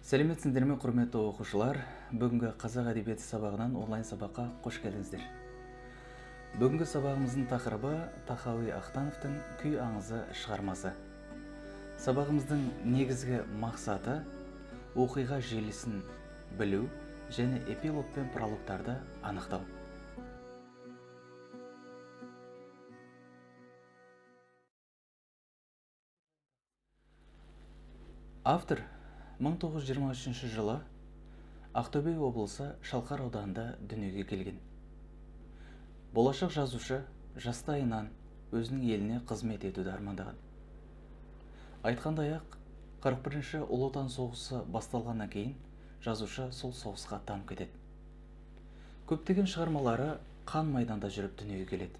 Сәлеметсіздер ме, құрметті оқушылар? Бүгінгі қазақ әдебиеті сабағынан онлайн сабаққа қош келдіңіздер. Бүгінгі сабағымыздың тақырыбы Тахауи Ахтановтың «Күй аңызы» шығармасы. Сабағымыздың негізгі мақсаты оқиға желісін білу және эпилог пен прологтарды анықтау. Автор 1923 жылы Ақтөбе облысы Шалқар ауданында дүниеге келген. Болашақ жазушы жастайынан өзінің еліне қызмет етуді армандаған. Айтқандай-ақ, 41-ші Ұлы Отан соғысы басталғаннан кейін жазушы сол соғысқа аттанып кетеді. Көптеген шығармалары қан майданда жүріп дүниеге келеді.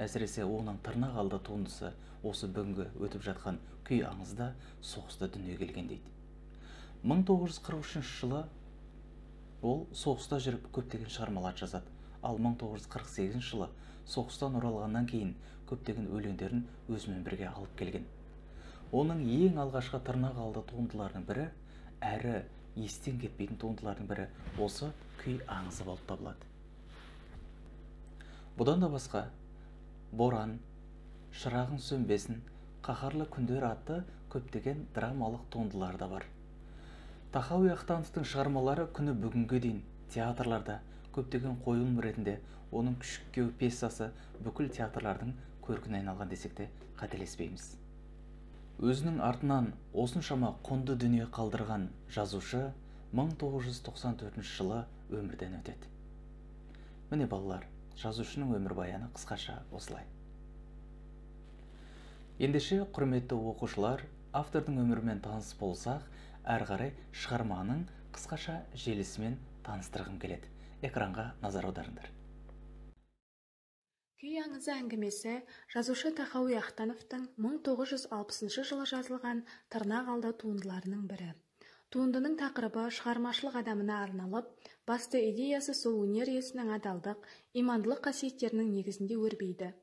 Әсіресе оның тырнақ алды туындысы осы бүгінгі өтіп жатқан «Күй аңызда» соғыста дүниеге келген дейді. 1943 жылы ол соғыста жүріп көптеген шығармалар жазады. Ал 1948 жылы соғыстан оралғаннан кейін көптеген өлеңдерін өзімен бірге алып келген. Оның ең алғашқы тырнақ алды туындыларының бірі, әрі естен кетпейтін туындылардың бірі осы «Күй аңызы» болып табылады. Бұдан да басқа «Боран», «Шырағың сөнбесін», «Қаһарлы күндер» атты көптеген драмалық туындылар да бар. Тахауи Ахтановтың шығармалары күні бүгінге дейін театрларда көптеген қойылым ретінде, оның «Күшік күйеу» пьесасы бүкіл театрлардың көркіне айналған десек те қателеспейміз. Өзінің артынан осыншама құнды дүние қалдырған жазушы 1994 жылы өмірден өтеді. Міне балалар, жазушының өмірбаяны қысқаша осылай. Ендеше, құрметті оқушылар, автордың өмірімен таныс болсақ, әрі қарай шығарманың қысқаша желісімен таныстырғым келеді. Экранға назар аударыңдар. «Күй аңызы» әңгімесі жазушы Тахауи Ахтановтың 1960 жылы жазылған тырнақ алды туындыларының бірі. Туындының тақырыбы шығармашылық адамына арналып, басты идеясы сол өнер иесінің адалдық, имандылық қасиеттерінің негізінде өрбиді.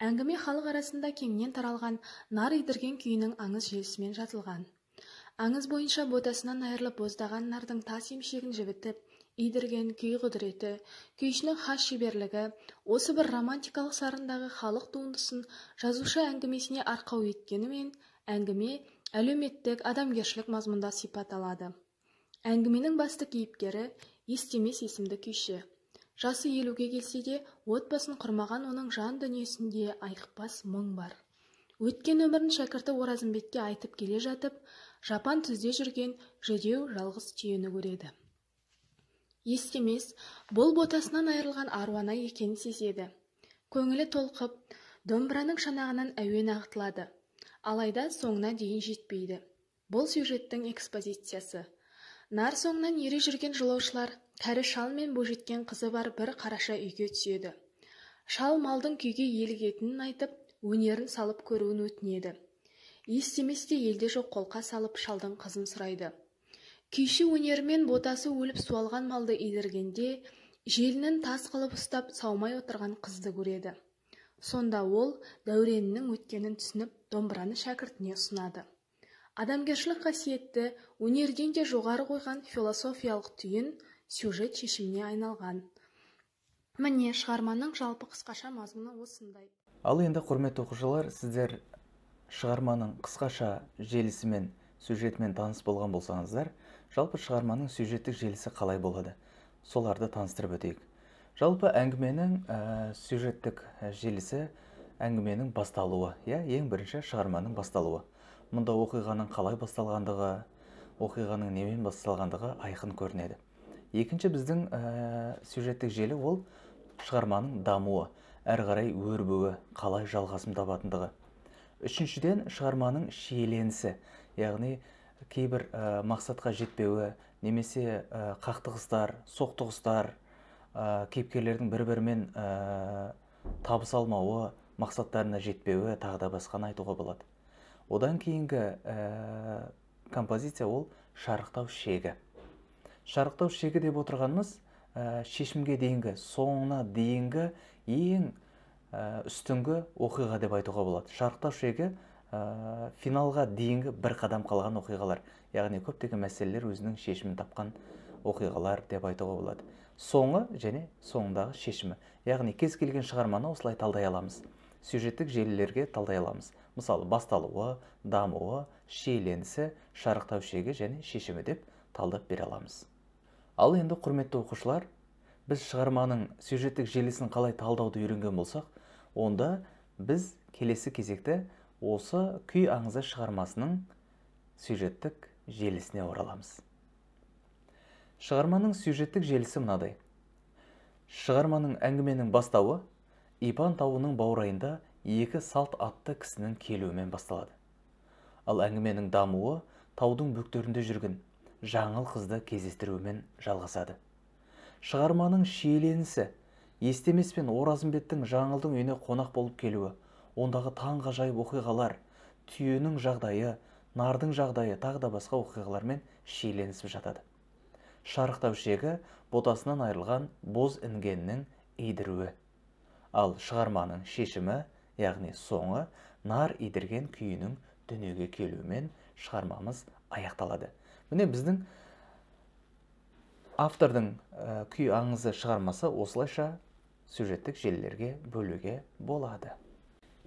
Әңгіме халық арасында кеңінен таралған нар идірген күйінің аңыз желісімен жазылған. Аңыз бойынша ботасынан айырылып боздаған нардың тас емшегін жібітіп, идірген күй құдіреті, күйшінің хас шеберлігі, осы бір романтикалық сарындағы халық туындысын жазушы әңгімесіне арқау еткенімен, әңгіме әлеуметтік, адамгершілік мазмұнда сипат алады. Әңгіменің басты кейіпкері Естемес есімді күйші. Жасы 50-ге келсе де, отбасын құрмаған оның жан дүниесінде айықпас мұң бар. Өткен өмірін шәкірті Оразымбетке айтып келе жатып, жапан түзде жүрген жүдеу жалғыз түйені көреді. Естемес бұл ботасынан айырылған аруана екенін сезеді. Көңілі толқып, домбыраның шанағынан әуен ағытылады. Алайда соңына дейін жетпейді. Бұл сюжеттің экспозициясы. Нар соңынан ере жүрген жолаушылар кәрі шал мен бойжеткен қызы бар бір қараша үйге түседі. Шал малдың күйге елігетінін айтып, өнерін салып көруін өтінеді. Естемес те елде жоқ қолқа салып шалдың қызын сұрайды. Күйші өнерімен ботасы өліп суалған малды идіргенде, желінін тас қылып ұстап саумай отырған қызды көреді. Сонда ол дәуренінің өткенін түсініп, домбыраны шәкіртіне ұсынады. Адамгершілік қасиетті, өнерден де жоғары қойған философиялық түйін сюжет шешіміне айналған. Міне, шығарманың жалпы қысқаша мазмұны осындай. Ал енді, құрметті оқушылар, сіздер шығарманың қысқаша желісімен, сюжетімен таныс болған болсаңыздар, жалпы шығарманың сюжеттік желісі қалай болады? Соларды таныстырып өтейік. Жалпы әңгіменің сюжеттік желісі әңгіменің басталуы, ең бірінші шығарманың басталуы. Мұнда оқиғаның қалай басталғандығы, оқиғаның немен басталғандығы айқын көрінеді. Екінші біздің сюжеттік желі ол шығарманың дамуы, әрі қарай өрбуі, қалай жалғасын табатындығы. Үшіншіден шығарманың шиеленісі, яғни кейбір мақсатқа жетпеуі, немесе қақтығыстар, соқтығыстар, кейіпкерлердің бір-бірімен табыс алмауы, мақсаттарына жетпеуі, тағы да басқаны айтуға болады. Одан кейінгі композиция ол шарықтау шегі. Шарықтау шегі деп отырғанымыз шешімге дейінгі, соңына дейінгі ең үстіңгі оқиға деп айтуға болады. Шарықтау шегі финалға дейінгі бір қадам қалған оқиғалар, яғни көптеген мәселелер өзінің шешімін тапқан оқиғалар деп айтуға болады. Соңы және соңындағы шешімі, яғни кез келген шығарманы осылай талдай аламыз. Сюжеттік желілерге талдай аламыз. Мысалы, басталуы, дамуы, шиеленісі, шарықтау шегі және шешімі деп талдап бере аламыз. Ал енді, құрметті оқушылар, біз шығарманың сюжеттік желісін қалай талдауды үйренген болсақ, онда біз келесі кезекте осы Күй аңызы шығармасының сюжеттік желісіне ораламыз. Шығарманың сюжеттік желісі мынадай. Шығарманың әңгіменің бастауы Ипан тауының баурайында екі салт атты кісінің келуімен басталады. Ал әңгіменің дамуы таудың бөктерінде жүрген жаңыл қызды кездестіруімен жалғасады. Шығарманың шиеленісі Естемес пен Оразымбеттің жаңылдың үйіне қонақ болып келуі, ондағы таңғажайып оқиғалар, түйенің жағдайы, нардың жағдайы, тағы да басқа оқиғалармен шиеленісіп жатады. Шарықтау шегі ботасынан айырылған боз інгеннің идіруі. Ал шығарманың шешімі, яғни соңы, нар идірген күйінің дүниеге келуімен шығармамыз аяқталады. Міне біздің автордың Күй аңызы шығармасы осылайша сюжеттік желілерге бөлуге болады.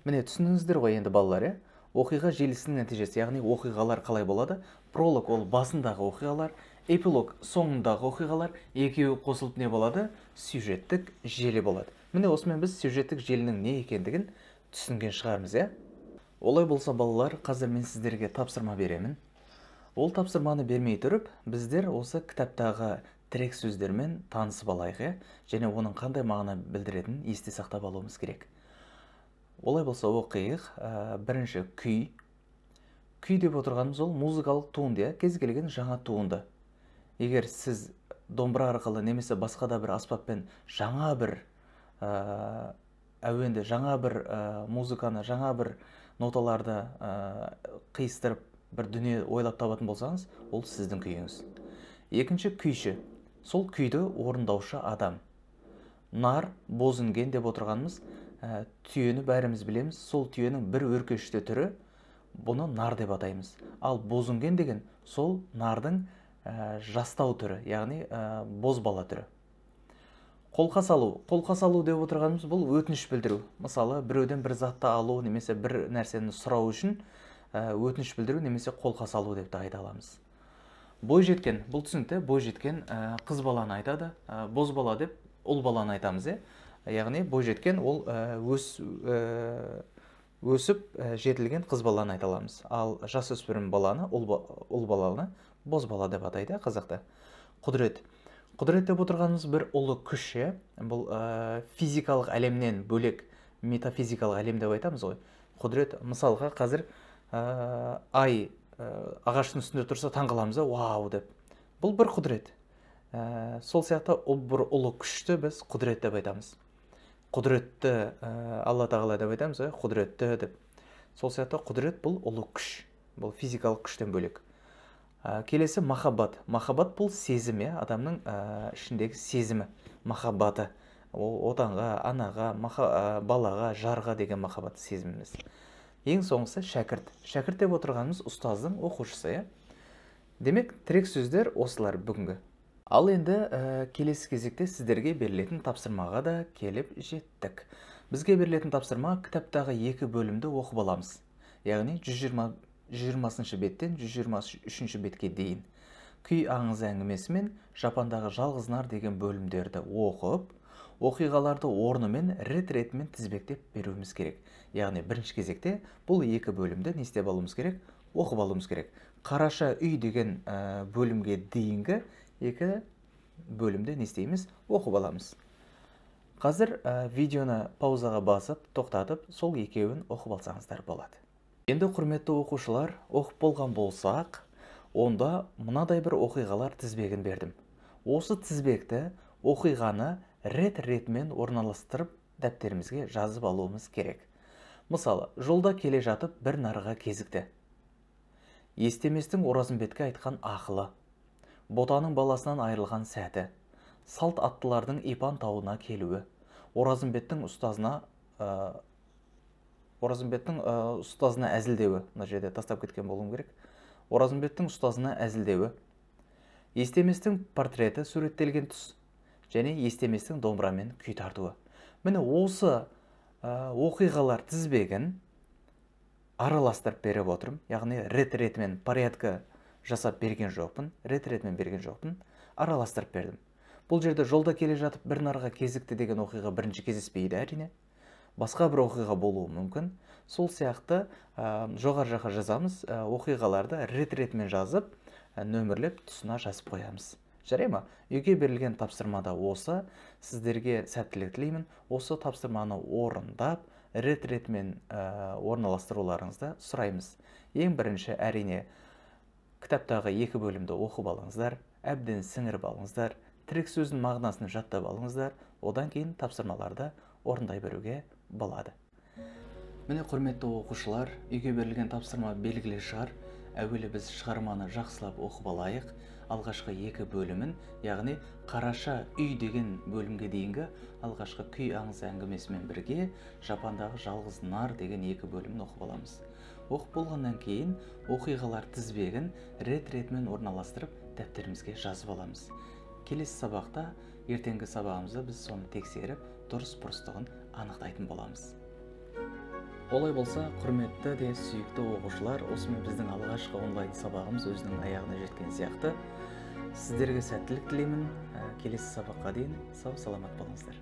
Міне түсіндіңіздер ғой енді балалар, оқиға желісінің нәтижесі, яғни оқиғалар қалай болады? Пролог ол басындағы оқиғалар, эпилог соңындағы оқиғалар, екеуі қосылып не болады? Сюжеттік желі болады. Міне осымен біз сюжеттік желінің не екендігін түсінген шығармыз, Олай болса балалар, қазір мен сіздерге тапсырма беремін. Ол тапсырманы бермей тұрып, біздер осы кітаптағы тірек сөздермен танысып алайық, және оның қандай мағына білдіретінін есте сақтап алуымыз керек. Олай болса оқиық. Бірінші күй. Күй деп отырғанымыз ол музыкалық туынды, кез келген жаңа туынды. Егер сіз домбыра арқылы немесе басқа да бір аспаппен жаңа бір әуенді, жаңа бір музыканы, жаңа бір ноталарды қиыстырып бір дүние ойлап табатын болсаңыз, ол сіздің күйіңіз. Екінші күйші. Сол күйді орындаушы адам. Нар, боз інген деп отырғанымыз, түйені бәріміз білеміз. Сол түйенің бір өркешті түрі, бұны нар деп атаймыз. Ал боз інген деген сол нардың жастау түрі, яғни боз бала түрі. Қолқа салу. Қолқа салу деп отырғанымыз бұл өтініш білдіру. Мысалы, біреуден бір затты алу немесе бір нәрсені сұрау үшін өтініш білдіру немесе қолқа салу деп те айта аламыз. Бой жеткен. Бұл түсінікті. Бой жеткен қыз баланы айтады. Боз бала деп ұл баланы айтамыз. Яғни бой жеткен ол өсіп жетілген қыз баланы айта аламыз. Ал жасөспірім баланы, ұл баланы боз бала деп атайды қазақта. Құдірет. Құдірет деп отырғанымыз бір ұлы күш, бұл физикалық әлемнен бөлек метафизикалық әлем деп айтамыз ғой. Құдірет, мысалға қазір ай ағаштың үстінде тұрса таңғаламыз, вау деп. Бұл бір құдірет. Сол сияқты бір ұлы күшті біз құдірет деп айтамыз. Құдіретті Алла тағала деп айтамыз, құдіретті деп. Сол сияқты құдірет бұл ұлы күш, бұл физикалық күштен бөлек. Келесі махаббат. Махаббат бұл сезім, адамның ішіндегі сезімі, махаббаты. Отанға, анаға, балаға, жарға деген махаббат сезіміміз. Ең соңғысы шәкірт. Шәкірт деп отырғанымыз ұстаздың оқушысы. Демек, тірек сөздер осылар бүгінгі. Ал енді келесі кезекте сіздерге берілетін тапсырмаға да келіп жеттік. Бізге берілетін тапсырма кітаптағы 2 бөлімді оқып аламыз. Яғни 120 беттен 123 бетке дейін. Күй аңызы әңгімесі мен Жапандағы жалғыз нар деген бөлімдерді оқып, оқиғаларды орнымен рет-ретімен тізбектеп беруіміз керек. Яғни бірінші кезекте бұл 2 бөлімді не істеп алуымыз керек? Оқып алуымыз керек. Қараша үй деген бөлімге дейінгі 2 бөлімді не істейміз? Оқып аламыз. Қазір видеоны паузаға басып, тоқтатып, сол 2-ін оқып алсаңыздар болады. Енді құрметті оқушылар, оқып болған болсақ, онда мынадай бір оқиғалар тізбегін бердім. Осы тізбекті оқиғаны рет-ретімен орналастырып дәптерімізге жазып алуымыз керек. Мысалы, жолда келе жатып бір нарға кезікті. Естеместің Оразымбетке айтқан ақылы, ботаның баласынан айырылған сәті, салт аттылардың Ипан тауына келуі, Оразымбеттің ұстазына Оразымбеттің ұстазына әзілдеуі, мына жерде тастап кеткен болуым керек. Оразымбеттің ұстазына әзілдеуі, естеместің портреті суреттелген тұс және естеместің домбырамен күй тартуы. Міне осы оқиғалар тізбегін араластырып беріп отырмын. Яғни рет-ретімен порядка жасап берген жоқпын, рет-ретімен берген жоқпын, араластырып бердім. Бұл жерде жолда келе жатып бір нарға кезікті деген оқиға бірінші кездеспейді әрине. Басқа бір оқиға болуы мүмкін. Сол сияқты жоғары жаққа жазамыз, оқиғаларды рет-ретімен жазып, нөмірлеп тұсына жазып қоямыз. Жарай ма? Үйге берілген тапсырмада осы, сіздерге сәттілік тілеймін. Осы тапсырманы орындап, рет-ретімен орналастыруларыңызды сұраймыз. Ең бірінші әрине кітаптағы 2 бөлімді оқып алыңыздар, әбден сіңіріп алыңыздар, тірек сөздің мағынасын жаттап алыңыздар, одан кейін тапсырмаларды орындай беруге болады. Міне құрметті оқушылар, үйге берілген тапсырма белгілі шығар. Әуелі біз шығарманы жақсылап оқып алайық. Алғашқы 2 бөлімін, яғни Қараша үй деген бөлімге дейінгі алғашқы күй аңыз әңгімесімен бірге Жапандағы жалғыз нар деген 2 бөлімін оқып аламыз. Оқып болғаннан кейін оқиғалар тізбегін рет-ретімен орналастырып дәптерімізге жазып аламыз. Келесі сабақта, ертеңгі сабағымызда біз соны тексеріп, дұрыс-бұрыстығын анықтайтын боламыз. Олай болса, құрметті де сүйікті оқушылар, осымен біздің алғашқы онлайн сабағымыз өзінің аяғына жеткен сияқты. Сіздерге сәттілік тілеймін. Келесі сабаққа дейін сау саламат болыңыздар.